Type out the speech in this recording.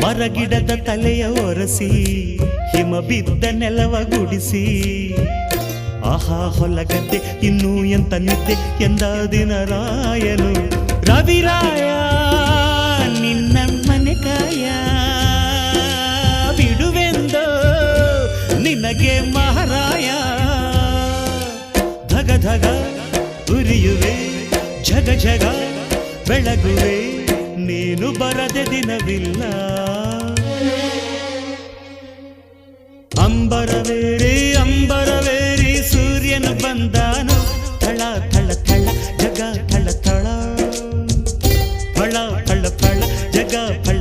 ಮರಗಿಡದ ತಲೆಯ ಒರೆಸಿ ಹಿಮ ಬಿದ್ದ ನೆಲವ ಗುಡಿಸಿ ಆಹಾ ಹೊಲಗದ್ದೆ ಇನ್ನೂ ಎಂತ ನಿದ್ದೆ ಎಂದ ದಿನರಾಯನು ರವಿರಾಯ ನಿನ್ನ ಮನೆ ಕಾಯ ಬಿಡುವೆಂದೋ ನಿನಗೆ ಮಹಾರಾಯ ಧಗ ಧಗ ಉರಿಯುವೆ ಜಗ ಜಗ ಬೆಳಗುವೆ ನೀನು ಬರದೆ ದಿನವಿಲ್ಲ ಅಂಬರವೇರಿ ಸೂರ್ಯನು ಬಂದಾನು ಥಳ ಥಳ ಥಳ ಜಗ ಥಳ ಥಳ ಫಳ ಫಳ ಫಳ ಜಗ ಫಳ